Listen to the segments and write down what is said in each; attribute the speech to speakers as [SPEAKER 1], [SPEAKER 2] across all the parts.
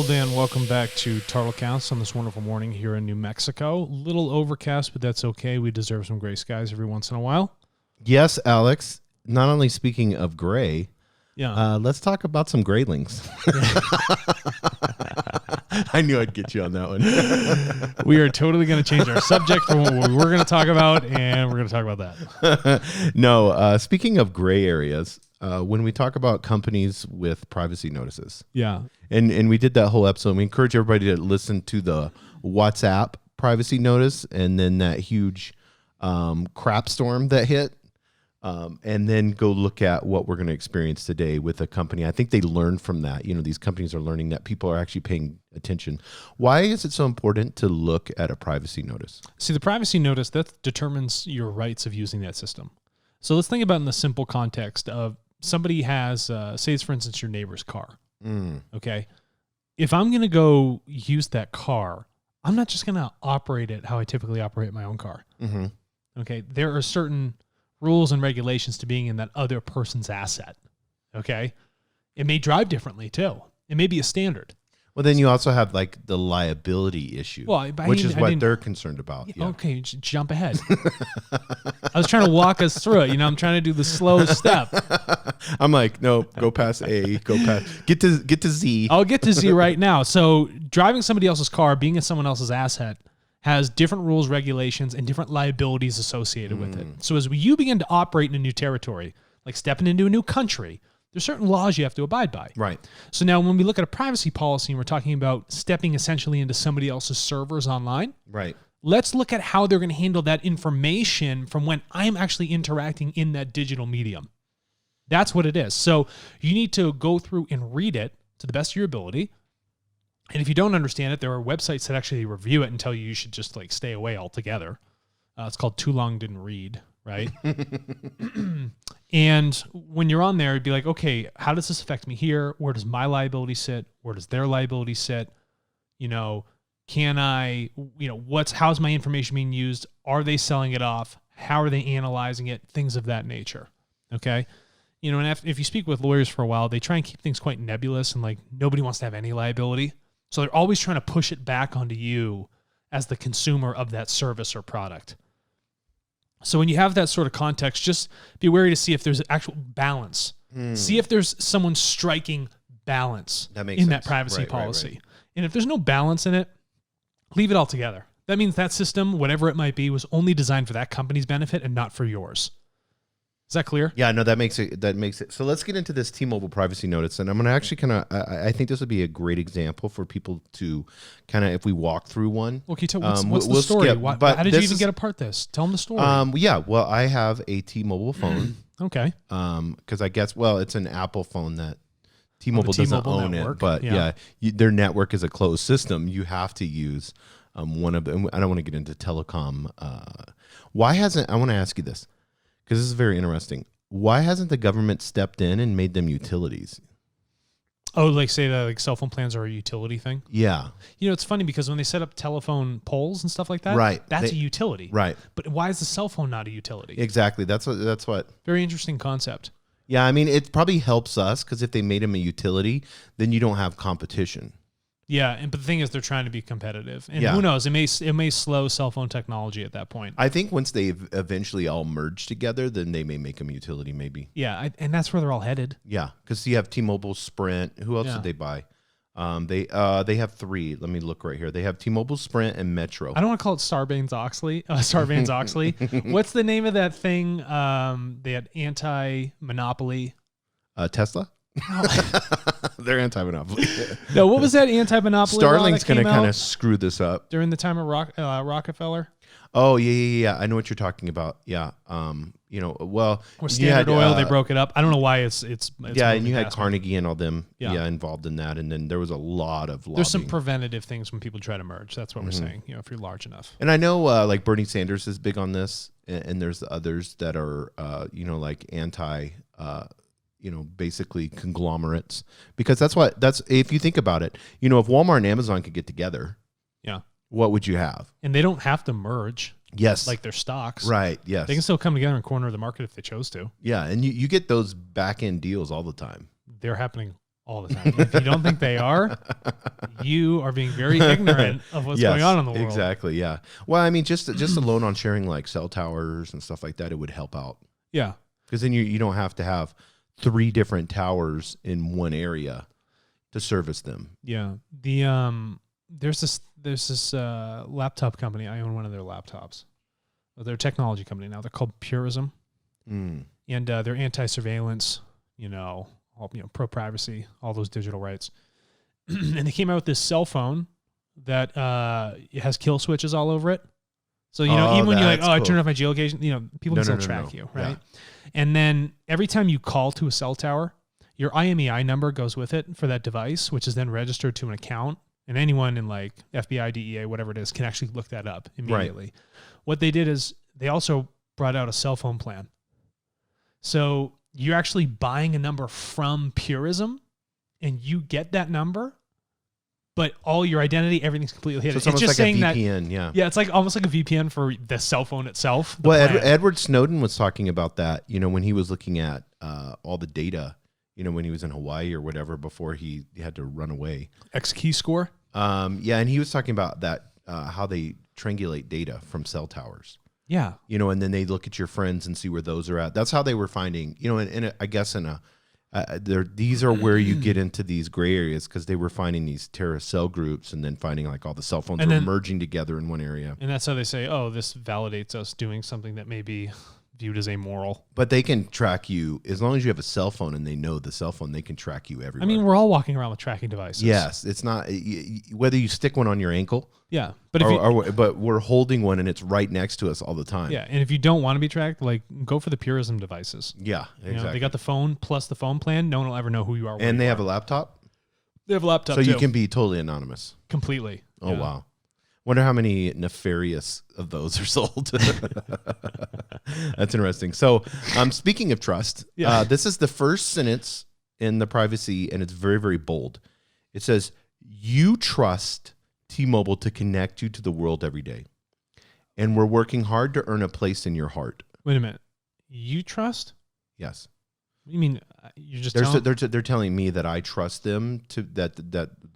[SPEAKER 1] Well, Dan, welcome back to Tartle Counts on this wonderful morning here in New Mexico. Little overcast, but that's okay. We deserve some gray skies every once in a while.
[SPEAKER 2] Yes, Alex. Not only speaking of gray,
[SPEAKER 1] Yeah.
[SPEAKER 2] let's talk about some graylings. I knew I'd get you on that one.
[SPEAKER 1] We are totally going to change our subject from what we were going to talk about, and we're going to talk about that.
[SPEAKER 2] No, speaking of gray areas, when we talk about companies with privacy notices,
[SPEAKER 1] Yeah.
[SPEAKER 2] and we did that whole episode, we encourage everybody to listen to the WhatsApp privacy notice and then that huge crap storm that hit. And then go look at what we're going to experience today with a company. I think they learned from that. You know, these companies are learning that people are actually paying attention. Why is it so important to look at a privacy notice?
[SPEAKER 1] See, the privacy notice, that determines your rights of using that system. So let's think about in the simple context of somebody has, say it's, for instance, your neighbor's car. Okay. If I'm going to go use that car, I'm not just going to operate it how I typically operate my own car.
[SPEAKER 2] Mm-hmm.
[SPEAKER 1] Okay. There are certain rules and regulations to being in that other person's asset. Okay. It may drive differently too. It may be a standard.
[SPEAKER 2] Well, then you also have like the liability issue, which is what they're concerned about.
[SPEAKER 1] Yeah. Okay, jump ahead. I was trying to walk us through it. You know, I'm trying to do the slow step.
[SPEAKER 2] I'm like, no, go past A, get to Z.
[SPEAKER 1] I'll get to Z right now. So driving somebody else's car, being in someone else's asset, has different rules, regulations, and different liabilities associated with it. So as you begin to operate in a new territory, like stepping into a new country, there's certain laws you have to abide by.
[SPEAKER 2] Right.
[SPEAKER 1] So now when we look at a privacy policy and we're talking about stepping essentially into somebody else's servers online,
[SPEAKER 2] right,
[SPEAKER 1] let's look at how they're going to handle that information from when I'm actually interacting in that digital medium. That's what it is. So you need to go through and read it to the best of your ability. And if you don't understand it, there are websites that actually review it and tell you should just like stay away altogether. It's called Too Long Didn't Read, right? And when you're on there, it'd be like, okay, how does this affect me here? Where does my liability sit? Where does their liability sit? You know, can I, you know, how's my information being used? Are they selling it off? How are they analyzing it? Things of that nature. Okay. You know, and if you speak with lawyers for a while, they try and keep things quite nebulous and like nobody wants to have any liability. So they're always trying to push it back onto you as the consumer of that service or product. So when you have that sort of context, just be wary to see if there's actual balance. See if there's someone striking balance in that privacy policy. Right. And if there's no balance in it, leave it all together. That means that system, whatever it might be, was only designed for that company's benefit and not for yours. Is that clear?
[SPEAKER 2] Yeah, no, that makes it. So let's get into this T-Mobile privacy notice. And I'm going to actually I think this would be a great example for people to kind of, if we walk through one.
[SPEAKER 1] Well, can you tell what's the story? How did you even get apart this? Tell them the story.
[SPEAKER 2] Yeah, well, I have a T-Mobile phone.
[SPEAKER 1] Okay.
[SPEAKER 2] Because I guess, well, it's an Apple phone that T-Mobile doesn't own
[SPEAKER 1] network.
[SPEAKER 2] It. But their network is a closed system. You have to use one of them. I don't want to get into telecom. I want to ask you this, because this is very interesting. Why hasn't the government stepped in and made them utilities?
[SPEAKER 1] Oh, like say that like cell phone plans are a utility thing?
[SPEAKER 2] Yeah.
[SPEAKER 1] You know, it's funny because when they set up telephone poles and stuff like that, that's a utility.
[SPEAKER 2] Right.
[SPEAKER 1] But why is the cell phone not a utility?
[SPEAKER 2] Exactly. That's what.
[SPEAKER 1] Very interesting concept.
[SPEAKER 2] Yeah, I mean, it probably helps us because if they made them a utility, then you don't have competition.
[SPEAKER 1] Yeah, but the thing is, they're trying to be competitive, and who knows? It may slow cell phone technology at that point.
[SPEAKER 2] I think once they eventually all merge together, then they may make them utility, maybe.
[SPEAKER 1] Yeah, and that's where they're all headed.
[SPEAKER 2] Yeah, because you have T-Mobile, Sprint. Who else did they buy? They have three. Let me look right here. They have T-Mobile, Sprint, and Metro.
[SPEAKER 1] I don't want to call it Sarbanes-Oxley. Sarbanes-Oxley. What's the name of that thing? They had anti-monopoly.
[SPEAKER 2] Tesla. They're anti-monopoly.
[SPEAKER 1] No, what was that anti-monopoly?
[SPEAKER 2] Starlink's going to kind of screw this up
[SPEAKER 1] during the time of Rockefeller.
[SPEAKER 2] Oh yeah. I know what you're talking about. Yeah. You know, well,
[SPEAKER 1] or Standard Oil, they broke it up. I don't know why it's
[SPEAKER 2] yeah, and you had Carnegie and all them involved in that, and then there was a lot of lobbying.
[SPEAKER 1] There's some preventative things when people try to merge. That's what we're saying. You know, if you're large enough.
[SPEAKER 2] And I know like Bernie Sanders is big on this, and there's the others that are you know, like anti you know, basically conglomerates, because that's if you think about it, you know, if Walmart and Amazon could get together, what would you have? And
[SPEAKER 1] they don't have to merge.
[SPEAKER 2] Yes.
[SPEAKER 1] Like their stocks.
[SPEAKER 2] Right. Yes.
[SPEAKER 1] They can still come together and corner the market if they chose to.
[SPEAKER 2] Yeah. And you get those back end deals all the time.
[SPEAKER 1] They're happening all the time. If you don't think they are, you are being very ignorant of what's going on in the world.
[SPEAKER 2] Exactly. Yeah. Well, I mean, just alone on sharing like cell towers and stuff like that, it would help out.
[SPEAKER 1] Yeah.
[SPEAKER 2] Because then you don't have to have 3 different towers in one area to service them.
[SPEAKER 1] Yeah. There's this laptop company. I own one of their laptops. Well, they're a technology company now. They're called Purism. And they're anti-surveillance, pro privacy, all those digital rights. And they came out with this cell phone that it has kill switches all over it. So, even when you're like, I turned off my geolocation, people can still track you, right? Yeah. And then every time you call to a cell tower, your IMEI number goes with it for that device, which is then registered to an account. And anyone in like FBI, DEA, whatever it is, can actually look that up immediately. Right. What they did is they also brought out a cell phone plan. So you're actually buying a number from Purism, and you get that number, but all your identity, everything's completely hidden.
[SPEAKER 2] So it's just like a VPN,
[SPEAKER 1] Yeah, it's like almost like a VPN for the cell phone itself.
[SPEAKER 2] Well, Edward Snowden was talking about that, when he was looking at all the data, when he was in Hawaii or whatever before he had to run away.
[SPEAKER 1] X-key score?
[SPEAKER 2] Yeah, and he was talking about that, how they triangulate data from cell towers.
[SPEAKER 1] Yeah.
[SPEAKER 2] And then they look at your friends and see where those are at. That's how they were finding, I guess these are where you get into these gray areas, because they were finding these terrorist cell groups and then finding like all the cell phones were merging together in one area.
[SPEAKER 1] And that's how they say, this validates us doing something that may be viewed as immoral.
[SPEAKER 2] But they can track you as long as you have a cell phone and they know the cell phone, they can track you everywhere.
[SPEAKER 1] I mean, we're all walking around with tracking devices.
[SPEAKER 2] Yes, it's not whether you stick one on your ankle.
[SPEAKER 1] Yeah, but
[SPEAKER 2] but we're holding one and it's right next to us all the time.
[SPEAKER 1] Yeah, and if you don't want to be tracked, like go for the Purism devices.
[SPEAKER 2] Yeah, exactly.
[SPEAKER 1] They got the phone plus the phone plan. No one will ever know who you are.
[SPEAKER 2] And they have a laptop.
[SPEAKER 1] They have a laptop,
[SPEAKER 2] so you can be totally anonymous.
[SPEAKER 1] Completely.
[SPEAKER 2] Oh wow. Wonder how many nefarious of those are sold. That's interesting. So, speaking of trust, this is the first sentence in the privacy, and it's very, very bold. It says, "You trust T-Mobile to connect you to the world every day, and we're working hard to earn a place in your heart."
[SPEAKER 1] Wait a minute. You trust?
[SPEAKER 2] Yes.
[SPEAKER 1] What do you mean? You're just
[SPEAKER 2] they're telling me that I trust them to that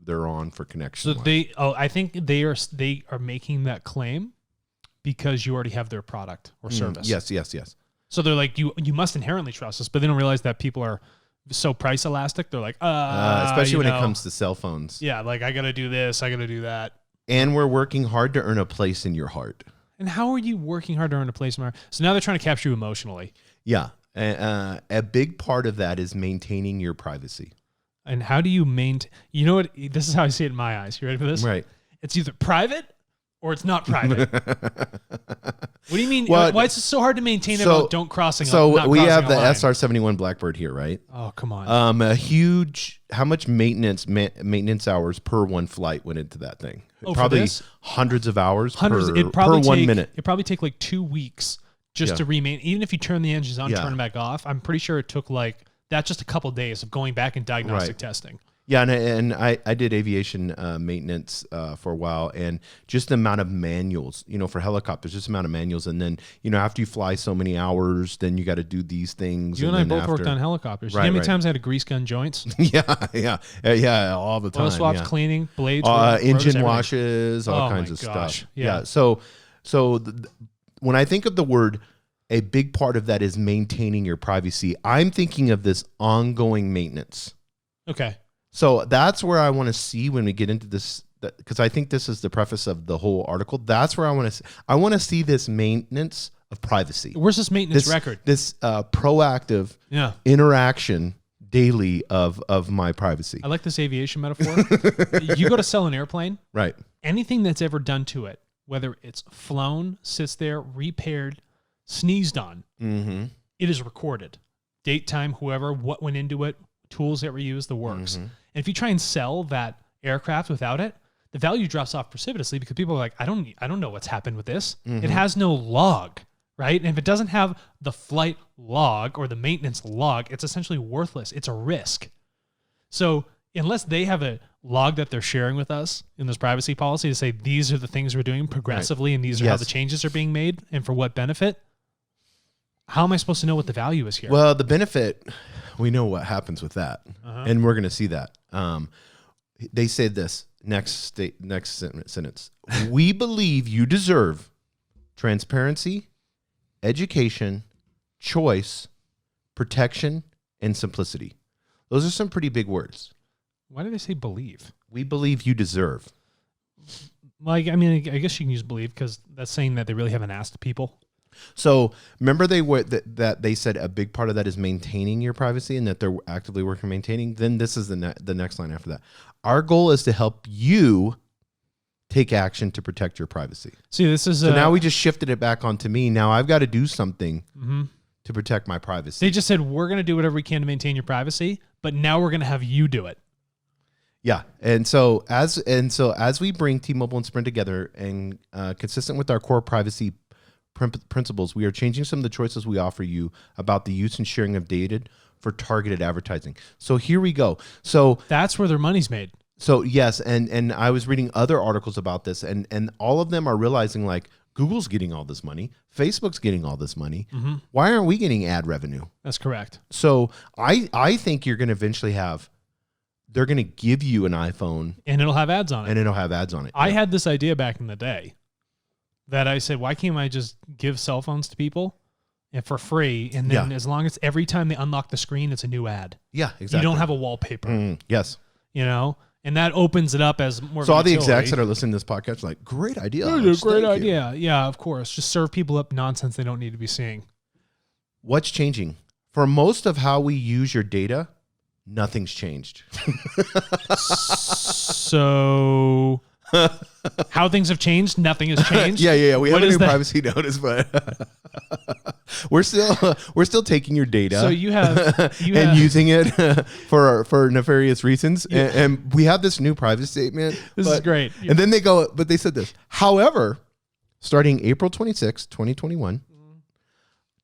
[SPEAKER 2] they're on for connection.
[SPEAKER 1] So I think they are making that claim because you already have their product or service.
[SPEAKER 2] Yes.
[SPEAKER 1] So they're like, you must inherently trust us, but they don't realize that people are so price elastic. They're like,
[SPEAKER 2] especially when it comes to cell phones.
[SPEAKER 1] Yeah, like I got to do this, I got to do that.
[SPEAKER 2] And we're working hard to earn a place in your heart.
[SPEAKER 1] And how are you working hard to earn a place in my heart? So now they're trying to capture you emotionally.
[SPEAKER 2] Yeah. A big part of that is maintaining your privacy.
[SPEAKER 1] And how do you maintain? You know what? This is how I see it in my eyes. You ready for this?
[SPEAKER 2] Right.
[SPEAKER 1] It's either private or it's not private. What do you mean? Well, why is it so hard to maintain about don't crossing?
[SPEAKER 2] So we have the SR-71 Blackbird here, right?
[SPEAKER 1] Oh, come on.
[SPEAKER 2] How much maintenance hours per one flight went into that thing?
[SPEAKER 1] Oh,
[SPEAKER 2] probably hundreds of hours per 1 minute.
[SPEAKER 1] It'd probably take like 2 weeks just to remain. Even if you turn the engines on, turn them back off, I'm pretty sure it took that's just a couple of days of going back and diagnostic testing.
[SPEAKER 2] Yeah, and I did aviation maintenance for a while, and just the amount of manuals, for helicopters, just the amount of manuals, and then after you fly so many hours, then you got to do these things.
[SPEAKER 1] You and I both worked on helicopters. You know how many times I had to grease gun joints?
[SPEAKER 2] Yeah, all the time.
[SPEAKER 1] Oil swaps, cleaning, blades,
[SPEAKER 2] engine washes, all kinds of stuff. Yeah. So when I think of the word, a big part of that is maintaining your privacy. I'm thinking of this ongoing maintenance.
[SPEAKER 1] Okay.
[SPEAKER 2] So that's where I want to see when we get into this, because I think this is the preface of the whole article. That's where I want to see this maintenance of privacy.
[SPEAKER 1] Where's this maintenance record?
[SPEAKER 2] This proactive interaction daily of my privacy.
[SPEAKER 1] I like this aviation metaphor. You go to sell an airplane.
[SPEAKER 2] Right.
[SPEAKER 1] Anything that's ever done to it, whether it's flown, sits there, repaired, sneezed on, it is recorded. Date, time, whoever, what went into it, tools that were used, the works. And if you try and sell that aircraft without it, the value drops off precipitously because people are like, I don't know what's happened with this. It has no log, right? And if it doesn't have the flight log or the maintenance log, it's essentially worthless. It's a risk. So unless they have a log that they're sharing with us in this privacy policy to say these are the things we're doing progressively and these are how the changes are being made and for what benefit, how am I supposed to know what the value is here?
[SPEAKER 2] Well, the benefit we know what happens with that, and we're going to see that. They say this next sentence. We believe you deserve transparency, education, choice, protection, and simplicity. Those are some pretty big words.
[SPEAKER 1] Why do they say believe?
[SPEAKER 2] We believe you deserve.
[SPEAKER 1] Like, I mean, I guess you can use believe because that's saying that they really haven't asked people.
[SPEAKER 2] So remember that they said a big part of that is maintaining your privacy and that they're actively working on maintaining. Then this is the next line after that. Our goal is to help you take action to protect your privacy.
[SPEAKER 1] See, this is
[SPEAKER 2] so now we just shifted it back onto me. Now I've got to do something to protect my privacy.
[SPEAKER 1] They just said we're going to do whatever we can to maintain your privacy, but now we're going to have you do it.
[SPEAKER 2] Yeah, and so as we bring T-Mobile and Sprint together and consistent with our core privacy principles, we are changing some of the choices we offer you about the use and sharing of data for targeted advertising. So here we go. So
[SPEAKER 1] that's where their money's made.
[SPEAKER 2] So yes, and I was reading other articles about this, and all of them are realizing like Google's getting all this money, Facebook's getting all this money. Why aren't we getting ad revenue?
[SPEAKER 1] That's correct.
[SPEAKER 2] So I think you're going to eventually have. They're going to give you an iPhone.
[SPEAKER 1] And it'll have ads on it.
[SPEAKER 2] And it'll have ads on it.
[SPEAKER 1] I had this idea back in the day that I said, why can't I just give cell phones to people and for free? And then as long as every time they unlock the screen, it's a new ad.
[SPEAKER 2] Yeah, exactly.
[SPEAKER 1] You don't have a wallpaper.
[SPEAKER 2] Yes.
[SPEAKER 1] You know? And that opens it up as more.
[SPEAKER 2] So all the execs that are listening to this podcast are like, great idea.
[SPEAKER 1] Great idea. Yeah, of course. Just serve people up nonsense they don't need to be seeing.
[SPEAKER 2] What's changing? For most of how we use your data, nothing's changed.
[SPEAKER 1] So how things have changed, nothing has changed.
[SPEAKER 2] Yeah. We have a new privacy notice, but we're still taking your data.
[SPEAKER 1] So you have
[SPEAKER 2] using it for nefarious reasons. Yeah. And we have this new privacy statement.
[SPEAKER 1] This is great.
[SPEAKER 2] Yeah. And then they said this. However, starting April 26, 2021,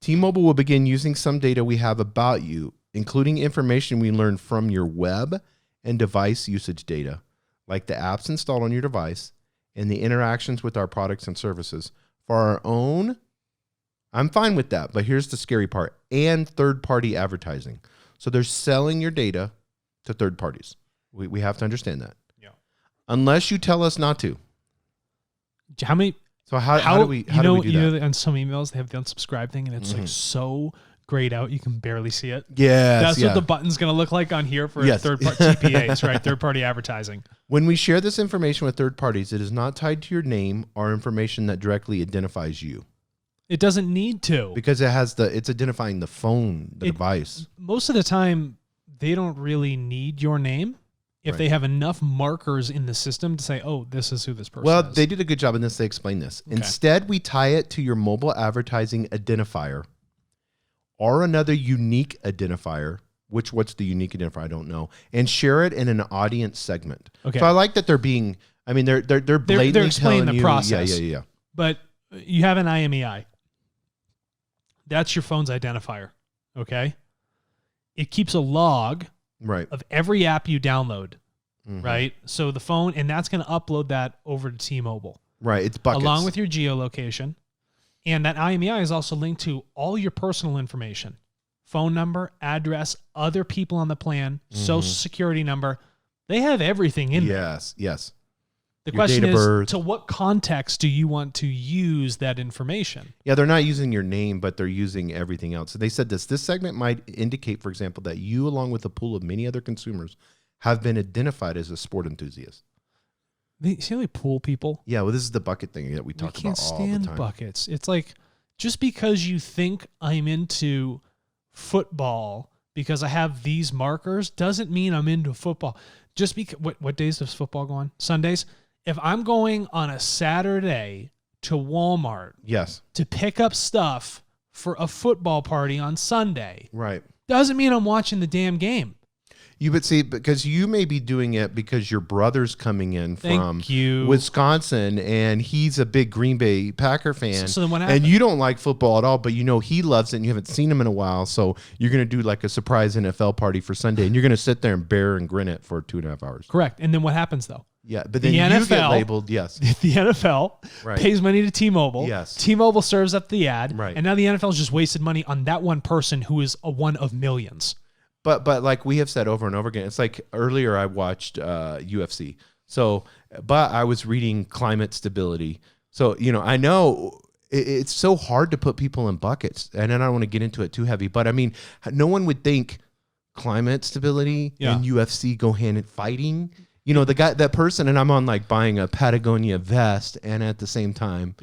[SPEAKER 2] T-Mobile will begin using some data we have about you, including information we learned from your web and device usage data, like the apps installed on your device and the interactions with our products and services for our own. I'm fine with that, but here's the scary part, and third-party advertising. So they're selling your data to third parties. We have to understand that. Yeah. Unless you tell us not to.
[SPEAKER 1] How many?
[SPEAKER 2] So how do we do that?
[SPEAKER 1] You know, on some emails they have the unsubscribe thing, and it's like so grayed out you can barely see it.
[SPEAKER 2] Yeah,
[SPEAKER 1] that's what the button's going to look like on here for third-party TPAs, right? Third-party advertising. When we share this information with third parties, it is not tied to your name or information that directly identifies you. It doesn't need to, because it's identifying the phone, the device. Most of the time, they don't really need your name if they have enough markers in the system to say, "Oh, this is who this person is." Well, they did a good job in this. They explained this. Okay. Instead, we tie it to your mobile advertising identifier or another unique identifier. What's the unique identifier? I don't know. And share it in an audience segment. Okay. So I like that they're being. I mean, they're blatantly they're explaining the process. Yeah. But you have an IMEI. That's your phone's identifier. Okay. It keeps a log of every app you download. Right. So the phone, and that's going to upload that over to T-Mobile. Right. It's buckets. Along with your geolocation. And that IMEI is also linked to all your personal information. Phone number, address, other people on the plan, social security number. They have everything in there. Yes. The question is, to what context do you want to use that information? Yeah, they're not using your name, but they're using everything else. So they said this segment might indicate, for example, that you, along with a pool of many other consumers, have been identified as a sport enthusiast. See how they pool people? Yeah, well, this is the bucket thing that we talk about all the time. We can't stand buckets. It's like, just because you think I'm into football because I have these markers doesn't mean I'm into football. Just because, what days does football go on? Sundays? If I'm going on a Saturday to Walmart to pick up stuff for a football party on Sunday, doesn't mean I'm watching the damn game. But see, because you may be doing it because your brother's coming in from Wisconsin and he's a big Green Bay Packer fan. So then what happens? And you don't like football at all, but you know he loves it and you haven't seen him in a while. So you're going to do like a surprise NFL party for Sunday and you're going to sit there and bear and grin it for 2.5 hours. Correct. And then what happens though? Yeah, but then the NFL, you get labeled, The NFL pays money to T-Mobile. Yes. T-Mobile serves up the ad. Right. And now the NFL has just wasted money on that one person who is a one of millions.
[SPEAKER 2] But like we have said over and over again, it's like earlier I watched UFC. So, but I was reading climate stability. So, I know it's so hard to put people in buckets, and I don't want to get into it too heavy, but I mean, no one would think climate stability and UFC go hand in fighting. That person, and I'm on like buying a Patagonia vest, and at the same time,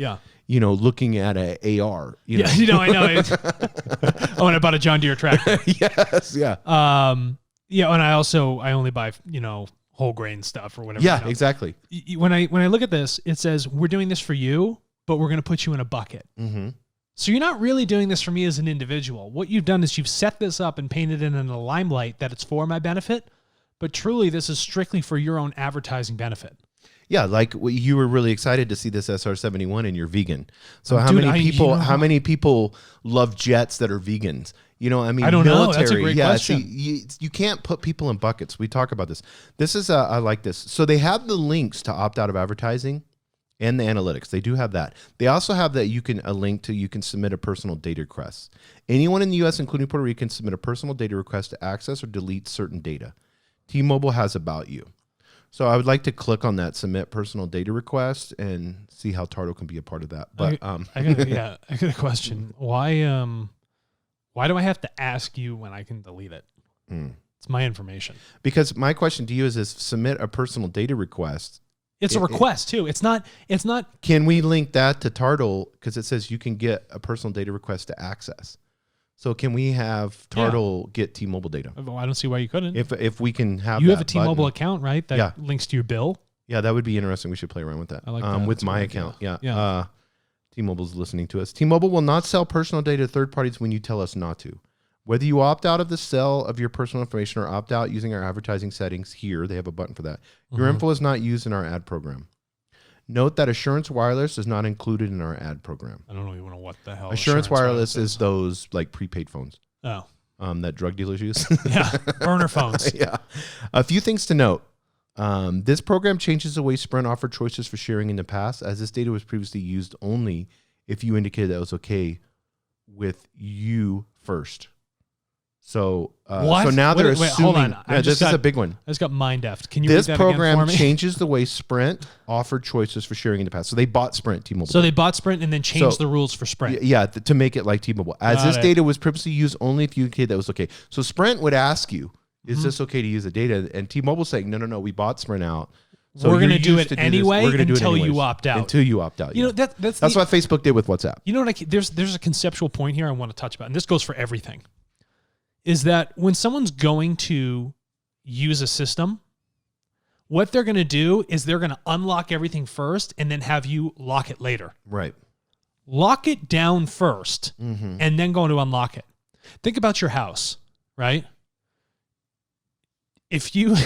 [SPEAKER 2] looking at a AR.
[SPEAKER 1] I know. Oh, and I bought a John Deere tractor.
[SPEAKER 2] Yes, yeah.
[SPEAKER 1] And I only buy whole grain stuff or whatever.
[SPEAKER 2] Yeah, exactly.
[SPEAKER 1] When I look at this, it says we're doing this for you, but we're going to put you in a bucket.
[SPEAKER 2] Mm-hmm.
[SPEAKER 1] So you're not really doing this for me as an individual. What you've done is you've set this up and painted it in a limelight that it's for my benefit, but truly this is strictly for your own advertising benefit.
[SPEAKER 2] Yeah, like you were really excited to see this SR-71 and you're vegan. So how many people love jets that are vegans? I
[SPEAKER 1] don't know. That's a great question.
[SPEAKER 2] See, you can't put people in buckets. We talk about this. This is I like this. So they have the links to opt out of advertising and the analytics. They do have that. They also have that you can submit a personal data request. Anyone in the U.S., including Puerto Rico, can submit a personal data request to access or delete certain data. T-Mobile has about you. So I would like to click on that submit personal data request and see how TARTLE can be a part of that. But
[SPEAKER 1] I got a question. Why do I have to ask you when I can delete it? It's my information.
[SPEAKER 2] Because my question to you is submit a personal data request.
[SPEAKER 1] It's a request too. It's not.
[SPEAKER 2] Can we link that to TARTLE? Because it says you can get a personal data request to access. So can we have TARTLE get T-Mobile data?
[SPEAKER 1] Well, I don't see why you couldn't.
[SPEAKER 2] If we can have
[SPEAKER 1] you have a T-Mobile account, right? That links to your bill.
[SPEAKER 2] Yeah, that would be interesting. We should play around with that.
[SPEAKER 1] I like that.
[SPEAKER 2] With my account. Yeah. T-Mobile's listening to us. T-Mobile will not sell personal data to third parties when you tell us not to. Whether you opt out of the sale of your personal information or opt out using our advertising settings here, they have a button for that. Your info is not used in our ad program. Note that Assurance Wireless is not included in our ad program.
[SPEAKER 1] I don't even know what the hell
[SPEAKER 2] Assurance Wireless is those like prepaid phones.
[SPEAKER 1] Oh.
[SPEAKER 2] That drug dealers use.
[SPEAKER 1] Yeah, burner phones.
[SPEAKER 2] Yeah. A few things to note. This program changes the way Sprint offered choices for sharing in the past, as this data was previously used only if you indicated that it was okay with you first. So, so now they're assuming. Hold on. This is a big one.
[SPEAKER 1] I just got mind effed. Can you
[SPEAKER 2] This
[SPEAKER 1] read that
[SPEAKER 2] program
[SPEAKER 1] again for me?
[SPEAKER 2] changes the way Sprint offered choices for sharing in the past. So they bought Sprint, T-Mobile.
[SPEAKER 1] So they bought Sprint and then changed the rules for Sprint.
[SPEAKER 2] Yeah, to make it like T-Mobile. As this data was previously used only if you indicated that was okay. So Sprint would ask you, is this okay to use the data? And T-Mobile saying, no, we bought Sprint out. So
[SPEAKER 1] we're going to do it anyway until you opt out.
[SPEAKER 2] Until you opt out. That's what Facebook did with WhatsApp.
[SPEAKER 1] You know what? There's a conceptual point here I want to touch about, and this goes for everything. Is that when someone's going to use a system, what they're going to do is they're going to unlock everything first and then have you lock it later.
[SPEAKER 2] Right.
[SPEAKER 1] Lock it down first and then go to unlock it. Think about your house, right? If you,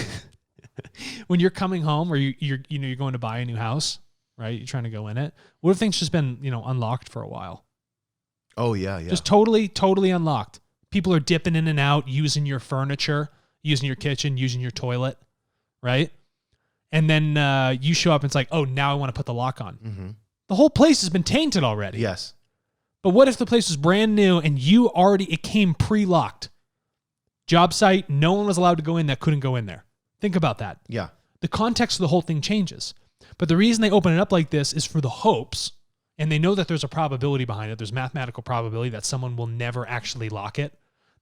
[SPEAKER 1] when you're coming home or you're going to buy a new house, right? You're trying to go in it. What if things just been, unlocked for a while?
[SPEAKER 2] Oh yeah.
[SPEAKER 1] Just totally unlocked. People are dipping in and out, using your furniture, using your kitchen, using your toilet, right? And then you show up and it's like, oh, now I want to put the lock on. The whole place has been tainted already.
[SPEAKER 2] Yes.
[SPEAKER 1] But what if the place was brand new and it came pre-locked? Job site, no one was allowed to go in that couldn't go in there. Think about that.
[SPEAKER 2] Yeah.
[SPEAKER 1] The context of the whole thing changes. But the reason they open it up like this is for the hopes, and they know that there's a probability behind it. There's mathematical probability that someone will never actually lock it.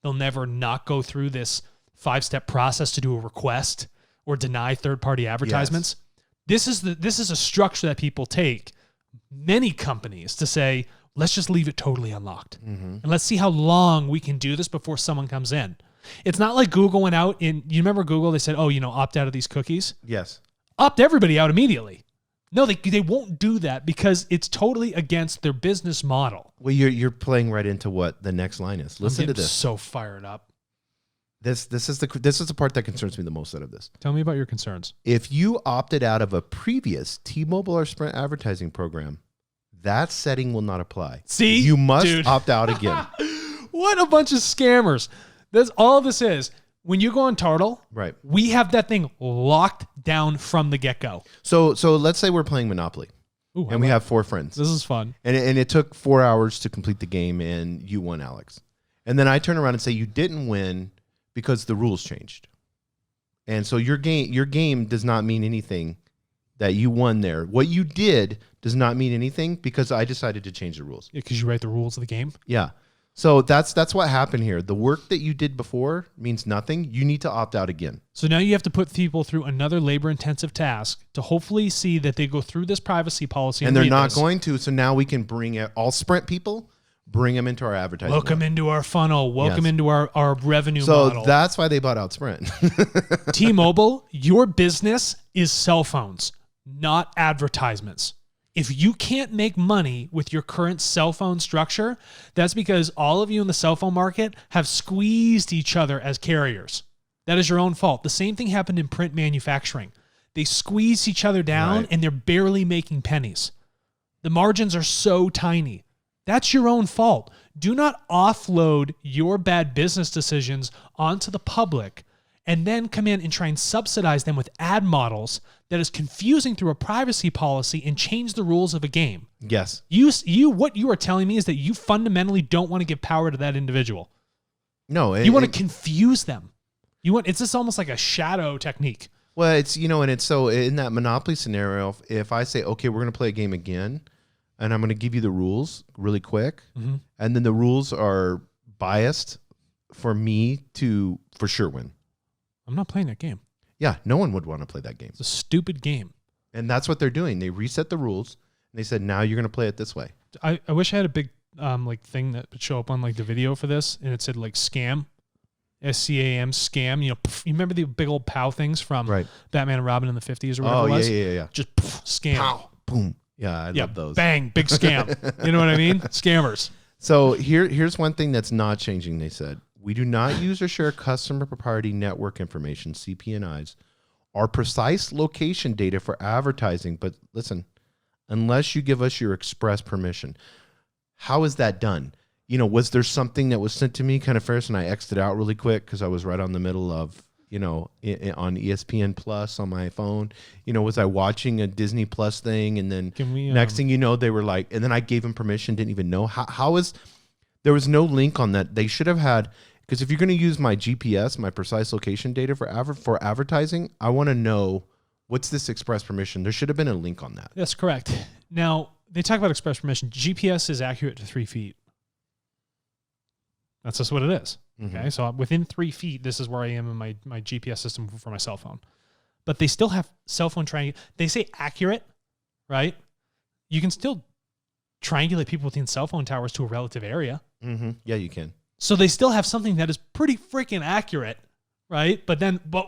[SPEAKER 1] They'll never not go through this 5-step process to do a request or deny third-party advertisements. Yes. This is a structure that people take, many companies, to say, let's just leave it totally unlocked. And let's see how long we can do this before someone comes in. It's not like Google went out you remember Google, they said, opt out of these cookies?
[SPEAKER 2] Yes.
[SPEAKER 1] Opt everybody out immediately. No, they won't do that because it's totally against their business model.
[SPEAKER 2] Well, you're playing right into what the next line is. Listen to this.
[SPEAKER 1] So fired up.
[SPEAKER 2] This is the part that concerns me the most out of this.
[SPEAKER 1] Tell me about your concerns.
[SPEAKER 2] If you opted out of a previous T-Mobile or Sprint advertising program, that setting will not apply.
[SPEAKER 1] See,
[SPEAKER 2] you must opt out again.
[SPEAKER 1] What a bunch of scammers! That's all this is. When you go on TARTLE,
[SPEAKER 2] right,
[SPEAKER 1] we have that thing locked down from the get-go.
[SPEAKER 2] So let's say we're playing Monopoly.
[SPEAKER 1] Ooh,
[SPEAKER 2] and we have 4 friends.
[SPEAKER 1] This is fun.
[SPEAKER 2] And it took 4 hours to complete the game, and you won, Alex. And then I turn around and say you didn't win because the rules changed. And so your game does not mean anything that you won there. What you did does not mean anything because I decided to change the rules.
[SPEAKER 1] Yeah, because you write the rules of the game.
[SPEAKER 2] Yeah. So that's what happened here. The work that you did before means nothing. You need to opt out again.
[SPEAKER 1] So now you have to put people through another labor-intensive task to hopefully see that they go through this privacy policy.
[SPEAKER 2] And they're not going to. So now we can bring all Sprint people, bring them into our advertising.
[SPEAKER 1] Welcome into our funnel. Welcome into our revenue model.
[SPEAKER 2] So that's why they bought out Sprint.
[SPEAKER 1] T-Mobile, your business is cell phones, not advertisements. If you can't make money with your current cell phone structure, that's because all of you in the cell phone market have squeezed each other as carriers. That is your own fault. The same thing happened in print manufacturing. They squeezed each other down and they're barely making pennies. The margins are so tiny. That's your own fault. Do not offload your bad business decisions onto the public and then come in and try and subsidize them with ad models that is confusing through a privacy policy and change the rules of a game.
[SPEAKER 2] Yes.
[SPEAKER 1] What you are telling me is that you fundamentally don't want to give power to that individual.
[SPEAKER 2] No.
[SPEAKER 1] You want to confuse them. It's just almost like a shadow technique.
[SPEAKER 2] Well, and it's so in that Monopoly scenario, if I say, okay, we're going to play a game again, and I'm going to give you the rules really quick, and then the rules are biased for me to for sure win.
[SPEAKER 1] I'm not playing that game.
[SPEAKER 2] Yeah, no one would want to play that game.
[SPEAKER 1] It's a stupid game.
[SPEAKER 2] And that's what they're doing. They reset the rules, and they said, now you're going to play it this way.
[SPEAKER 1] I wish I had a big thing that would show up on like the video for this, and it said like scam, SCAM, scam. You remember the big old POW things from Batman and Robin in the 50s or whatever it was?
[SPEAKER 2] Yeah.
[SPEAKER 1] Just scam.
[SPEAKER 2] Pow, boom. Yeah, I love those.
[SPEAKER 1] Bang, big scam. You know what I mean? Scammers.
[SPEAKER 2] So here's one thing that's not changing, they said. We do not use or share customer proprietary network information, CP&Is, or precise location data for advertising. But listen, unless you give us your express permission. How is that done? Was there something that was sent to me kind of first and I X'd it out really quick because I was right on the middle of, on ESPN Plus on my phone? Was I watching a Disney Plus thing and then next thing you know, they were like, and then I gave them permission, didn't even know. There was no link on that. They should have had, because if you're going to use my GPS, my precise location data for advertising, I want to know what's this express permission. There should have been a link on that.
[SPEAKER 1] That's correct. Now, they talk about express permission. GPS is accurate to 3 feet. That's just what it is. Okay, so within 3 feet, this is where I am in my GPS system for my cell phone. But they still have cell phone triangulation. They say accurate, right? You can still triangulate people within cell phone towers to a relative area.
[SPEAKER 2] Yeah, you can.
[SPEAKER 1] So they still have something that is pretty freaking accurate, right? But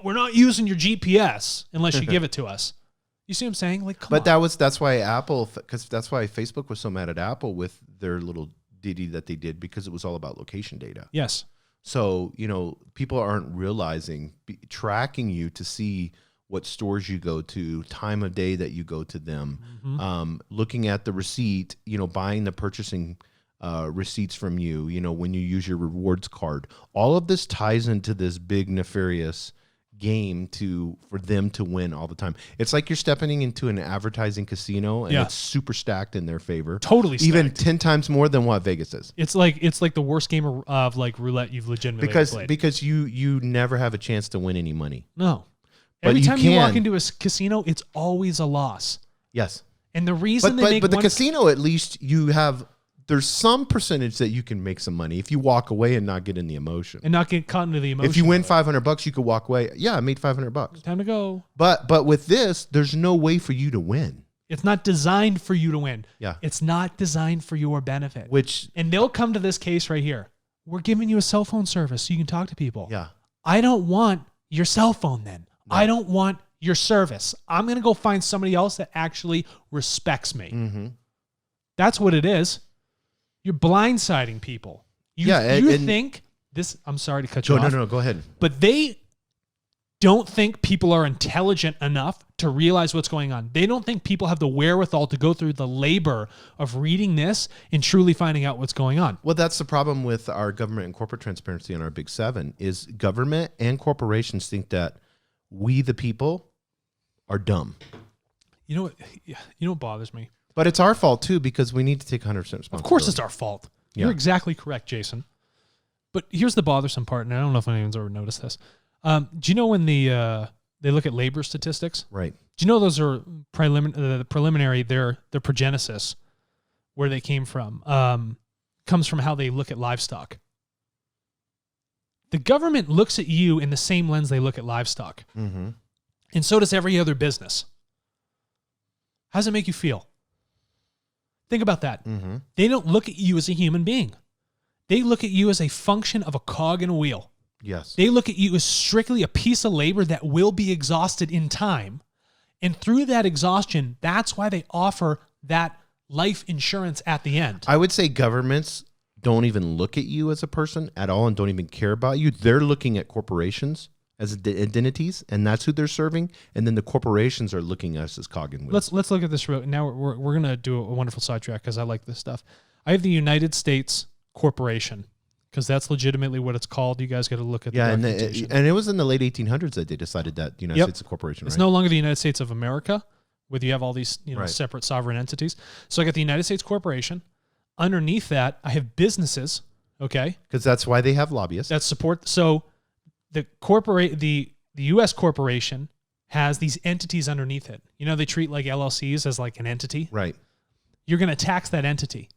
[SPEAKER 1] we're not using your GPS unless you give it to us. You see what I'm saying? Like, come on.
[SPEAKER 2] That's why that's why Facebook was so mad at Apple with their little ditty that they did, because it was all about location data.
[SPEAKER 1] Yes.
[SPEAKER 2] So, people aren't realizing tracking you to see what stores you go to, time of day that you go to them, looking at the receipt, buying the purchasing receipts from you, when you use your rewards card. All of this ties into this big nefarious game for them to win all the time. It's like you're stepping into an advertising casino and it's super stacked in their favor.
[SPEAKER 1] Totally stacked.
[SPEAKER 2] Even 10 times more than what Vegas is.
[SPEAKER 1] It's like the worst game of like roulette you've legitimately played.
[SPEAKER 2] Because you never have a chance to win any money.
[SPEAKER 1] No.
[SPEAKER 2] But
[SPEAKER 1] every time you walk into a casino, it's always a loss.
[SPEAKER 2] Yes.
[SPEAKER 1] And the reason
[SPEAKER 2] but the casino, at least there's some percentage that you can make some money if you walk away and not get in the emotion.
[SPEAKER 1] And not get caught into the emotion.
[SPEAKER 2] If you win $500, you could walk away. Yeah, I made $500.
[SPEAKER 1] Time to go.
[SPEAKER 2] But with this, there's no way for you to win.
[SPEAKER 1] It's not designed for you to win.
[SPEAKER 2] Yeah.
[SPEAKER 1] It's not designed for your benefit.
[SPEAKER 2] And
[SPEAKER 1] they'll come to this case right here. We're giving you a cell phone service so you can talk to people.
[SPEAKER 2] Yeah.
[SPEAKER 1] I don't want your cell phone then. No. I don't want your service. I'm going to go find somebody else that actually respects me. That's what it is. You're blindsiding people. You think this, I'm sorry to cut you off.
[SPEAKER 2] No, go ahead.
[SPEAKER 1] But they don't think people are intelligent enough to realize what's going on. They don't think people have the wherewithal to go through the labor of reading this and truly finding out what's going on.
[SPEAKER 2] Well, that's the problem with our government and corporate transparency on our Big Seven is government and corporations think that we, the people, are dumb.
[SPEAKER 1] You know what bothers me?
[SPEAKER 2] But it's our fault, too, because we need to take 100% responsibility.
[SPEAKER 1] Of course it's our fault.
[SPEAKER 2] Yeah.
[SPEAKER 1] You're exactly correct, Jason. But here's the bothersome part, and I don't know if anyone's ever noticed this. Do you know when they look at labor statistics?
[SPEAKER 2] Right.
[SPEAKER 1] Do you know those are preliminary? Their progenesis, where they came from, comes from how they look at livestock. The government looks at you in the same lens they look at livestock.
[SPEAKER 2] Mm-hmm.
[SPEAKER 1] And so does every other business. How does it make you feel? Think about that.
[SPEAKER 2] Mm-hmm.
[SPEAKER 1] They don't look at you as a human being. They look at you as a function of a cog in a wheel.
[SPEAKER 2] Yes.
[SPEAKER 1] They look at you as strictly a piece of labor that will be exhausted in time. And through that exhaustion, that's why they offer that life insurance at the end.
[SPEAKER 2] I would say governments don't even look at you as a person at all and don't even care about you. They're looking at corporations as identities, and that's who they're serving. And then the corporations are looking at us as cog and wheel.
[SPEAKER 1] Let's look at this. Now we're going to do a wonderful sidetrack because I like this stuff. I have the United States Corporation because that's legitimately what it's called. You guys got to look at the documentation.
[SPEAKER 2] And it was in the late 1800s that they decided that the United States is a corporation,
[SPEAKER 1] It's
[SPEAKER 2] right?
[SPEAKER 1] no longer the United States of America, where you have all these
[SPEAKER 2] Right.
[SPEAKER 1] separate sovereign entities. So I got the United States Corporation. Underneath that, I have businesses, okay?
[SPEAKER 2] Because that's why they have lobbyists.
[SPEAKER 1] That support. So the U.S. corporation has these entities underneath it. They treat like LLCs as like an entity.
[SPEAKER 2] Right.
[SPEAKER 1] You're going to tax that entity.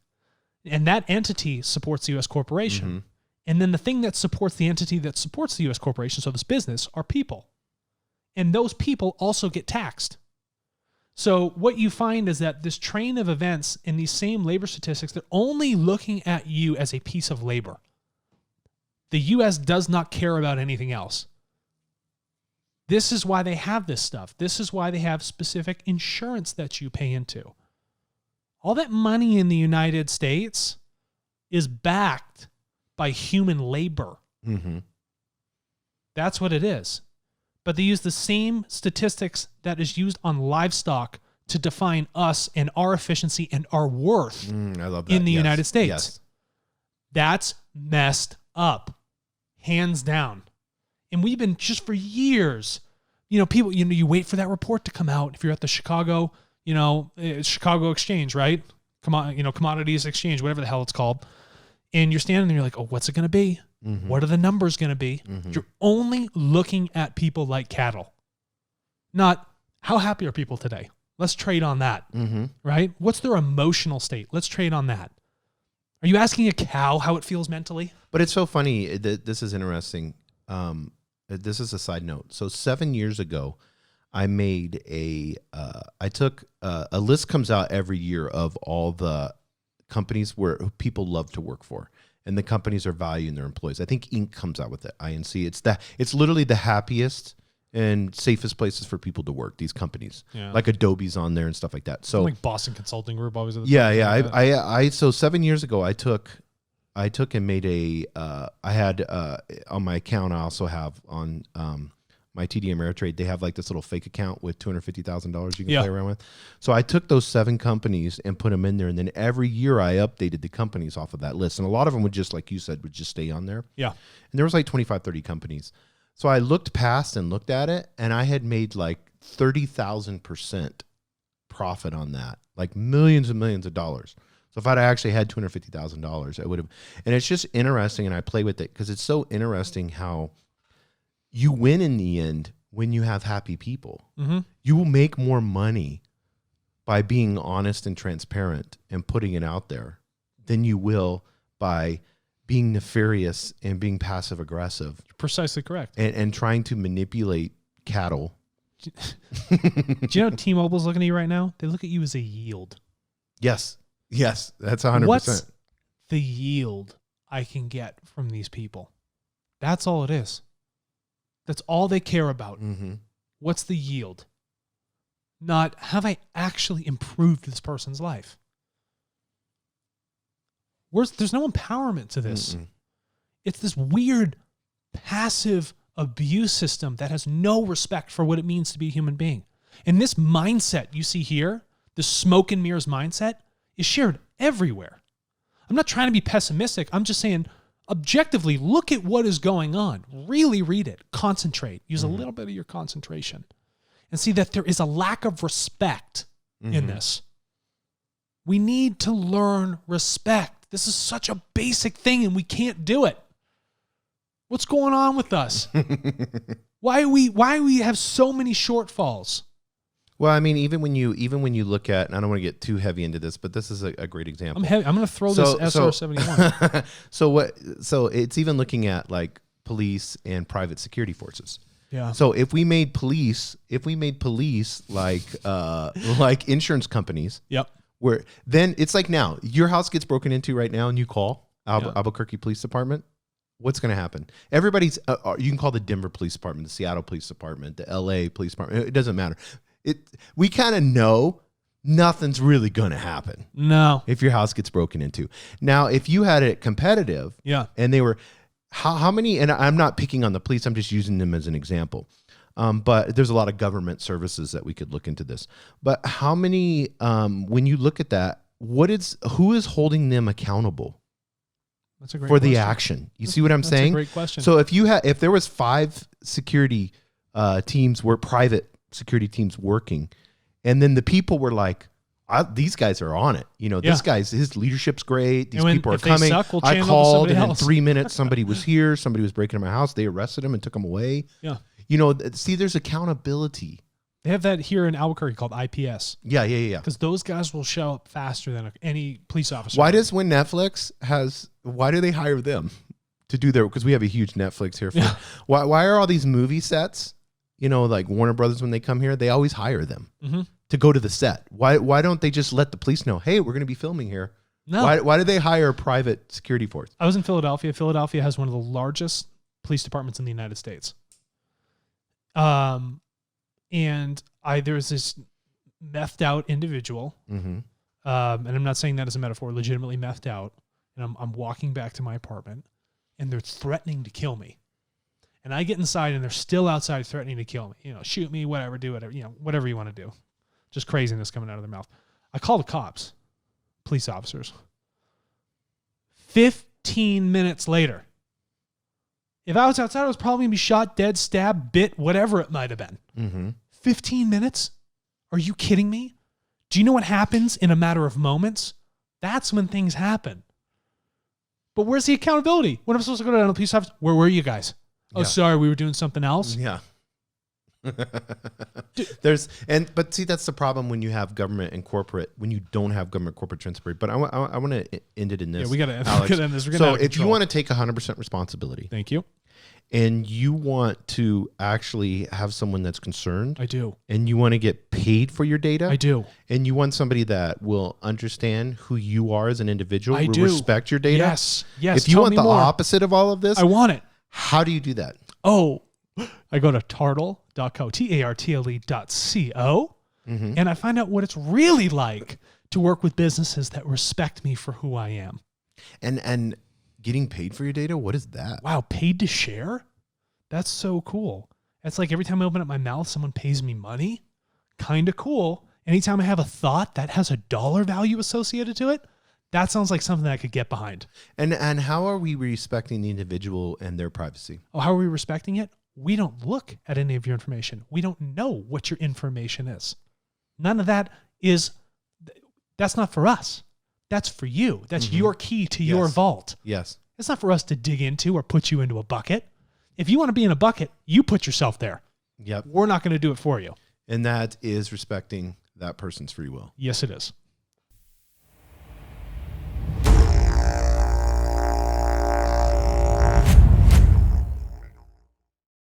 [SPEAKER 1] And that entity supports the U.S. corporation.
[SPEAKER 2] Mm-hmm.
[SPEAKER 1] And then the thing that supports the entity that supports the U.S. corporation, so this business, are people. And those people also get taxed. So what you find is that this train of events in these same labor statistics, they're only looking at you as a piece of labor. The U.S. does not care about anything else. This is why they have this stuff. This is why they have specific insurance that you pay into. All that money in the United States is backed by human labor.
[SPEAKER 2] Mm-hmm.
[SPEAKER 1] That's what it is. But they use the same statistics that is used on livestock to define us and our efficiency and our worth
[SPEAKER 2] I love that.
[SPEAKER 1] in the
[SPEAKER 2] Yes.
[SPEAKER 1] United States.
[SPEAKER 2] Yes.
[SPEAKER 1] That's messed up, hands down. And we've been just for years, people, you wait for that report to come out. If you're at the Chicago, Chicago Exchange, right? Commodities Exchange, whatever the hell it's called. And you're standing there, you're like, oh, what's it going to be?
[SPEAKER 2] Mm-hmm.
[SPEAKER 1] What are the numbers going to be?
[SPEAKER 2] Mm-hmm.
[SPEAKER 1] You're only looking at people like cattle. Not how happy are people today? Let's trade on that,
[SPEAKER 2] Mm-hmm.
[SPEAKER 1] right? What's their emotional state? Let's trade on that. Are you asking a cow how it feels mentally?
[SPEAKER 2] But it's so funny that this is interesting. This is a side note. So 7 years ago, I made I took a list comes out every year of all the companies where people love to work for. And the companies are valuing their employees. I think Inc. comes out with it. INC. It's literally the happiest and safest places for people to work. These companies, like Adobe's on there and stuff like that. So
[SPEAKER 1] like Boston Consulting Group always. At the
[SPEAKER 2] yeah. So 7 years ago, I took and made I had on my account. I also have on my TD Ameritrade. They have like this little fake account with $250,000 you can play around with. So I took those 7 companies and put them in there, and then every year I updated the companies off of that list. And a lot of them would just, like you said, would just stay on there.
[SPEAKER 1] Yeah.
[SPEAKER 2] And there was like 25, 30 companies. So I looked past and looked at it, and I had made like 30,000% profit on that, like millions and millions of dollars. So if I'd actually had $250,000, I would have. And it's just interesting, and I play with it because it's so interesting how you win in the end when you have happy people.
[SPEAKER 1] Mm-hmm.
[SPEAKER 2] You will make more money by being honest and transparent and putting it out there than you will by being nefarious and being passive aggressive.
[SPEAKER 1] Precisely correct.
[SPEAKER 2] And trying to manipulate cattle.
[SPEAKER 1] Do you know T-Mobile's looking at you right now? They look at you as a yield.
[SPEAKER 2] Yes. Yes. That's 100%.
[SPEAKER 1] What's the yield I can get from these people? That's all it is. That's all they care about.
[SPEAKER 2] Mm-hmm.
[SPEAKER 1] What's the yield? Not, have I actually improved this person's life? There's no empowerment to this.
[SPEAKER 2] Mm-mm.
[SPEAKER 1] It's this weird, passive abuse system that has no respect for what it means to be a human being. And this mindset you see here, the smoke and mirrors mindset, is shared everywhere. I'm not trying to be pessimistic. I'm just saying, objectively, look at what is going on. Really read it. Concentrate. Use a little bit of your concentration. And see that there is a lack of respect in this. We need to learn respect. This is such a basic thing, and we can't do it. What's going on with us? Why we have so many shortfalls?
[SPEAKER 2] Well, I mean, even when you look at, and I don't want to get too heavy into this, but this is a great example.
[SPEAKER 1] I'm going to throw this SR-71.
[SPEAKER 2] So it's even looking at like police and private security forces.
[SPEAKER 1] Yeah.
[SPEAKER 2] So if we made police like insurance companies,
[SPEAKER 1] yep.
[SPEAKER 2] Where then it's like now your house gets broken into right now and you call Albuquerque Police Department, what's going to happen? Everybody's you can call the Denver Police Department, the Seattle Police Department, the LA Police Department. It doesn't matter. We kind of know nothing's really going to happen.
[SPEAKER 1] No.
[SPEAKER 2] If your house gets broken into. Now, if you had it competitive, and they were how many, and I'm not picking on the police, I'm just using them as an example. But there's a lot of government services that we could look into this. But how many, when you look at that, who is holding them accountable?
[SPEAKER 1] That's a great
[SPEAKER 2] for
[SPEAKER 1] question.
[SPEAKER 2] the action? You see what I'm saying?
[SPEAKER 1] That's a great question.
[SPEAKER 2] So if there was 5 security teams, were private security teams working, and then the people were like, these guys are on it. This guy's, his leadership's great. These people are coming. I called, and in 3 minutes, somebody was here. Somebody was breaking into my house. They arrested him and took him away.
[SPEAKER 1] Yeah.
[SPEAKER 2] See, there's accountability.
[SPEAKER 1] They have that here in Albuquerque called IPS.
[SPEAKER 2] Yeah.
[SPEAKER 1] Because those guys will show up faster than any police officer.
[SPEAKER 2] Why do they hire them to do because we have a huge Netflix here. Why are all these movie sets, like Warner Brothers, when they come here, they always hire them to go to the set. Why don't they just let the police know, hey, we're going to be filming here? No. Why do they hire a private security force?
[SPEAKER 1] I was in Philadelphia. Philadelphia has one of the largest police departments in the United States. And there was this methed out individual, and I'm not saying that as a metaphor, legitimately methed out, and I'm walking back to my apartment, and they're threatening to kill me. And I get inside, and they're still outside threatening to kill me. Shoot me, whatever, do whatever, whatever you want to do. Just craziness coming out of their mouth. I call the cops, police officers. 15 minutes later, if I was outside, I was probably going to be shot, dead, stabbed, bit, whatever it might have been. 15 minutes? Are you kidding me? Do you know what happens in a matter of moments? That's when things happen. But where's the accountability? When I'm supposed to go down to the police office, where were you guys? Oh, sorry, we were doing something else.
[SPEAKER 2] Yeah. But see, that's the problem when you have government and corporate, when you don't have government corporate transparency. But I want to end it in this.
[SPEAKER 1] Yeah, we got to end this.
[SPEAKER 2] So if you want to take 100% responsibility.
[SPEAKER 1] Thank you.
[SPEAKER 2] And you want to actually have someone that's concerned.
[SPEAKER 1] I do.
[SPEAKER 2] And you want to get paid for your data.
[SPEAKER 1] I do.
[SPEAKER 2] And you want somebody that will understand who you are as an individual.
[SPEAKER 1] I do.
[SPEAKER 2] Respect your data.
[SPEAKER 1] Yes.
[SPEAKER 2] If you want the opposite of all of this.
[SPEAKER 1] I want it.
[SPEAKER 2] How do you do that?
[SPEAKER 1] Oh, I go to tartle.co, TARTLE.co, and I find out what it's really like to work with businesses that respect me for who I am.
[SPEAKER 2] And getting paid for your data, what is that?
[SPEAKER 1] Wow, paid to share? That's so cool. It's like every time I open up my mouth, someone pays me money. Kind of cool. Anytime I have a thought that has a dollar value associated to it, that sounds like something that I could get behind.
[SPEAKER 2] And how are we respecting the individual and their privacy?
[SPEAKER 1] Oh, how are we respecting it? We don't look at any of your information. We don't know what your information is. None of that that's not for us. That's for you. That's your key to your vault.
[SPEAKER 2] Yes.
[SPEAKER 1] It's not for us to dig into or put you into a bucket. If you want to be in a bucket, you put yourself there.
[SPEAKER 2] Yep.
[SPEAKER 1] We're not going to do it for you.
[SPEAKER 2] And that is respecting that person's free will.
[SPEAKER 1] Yes, it is.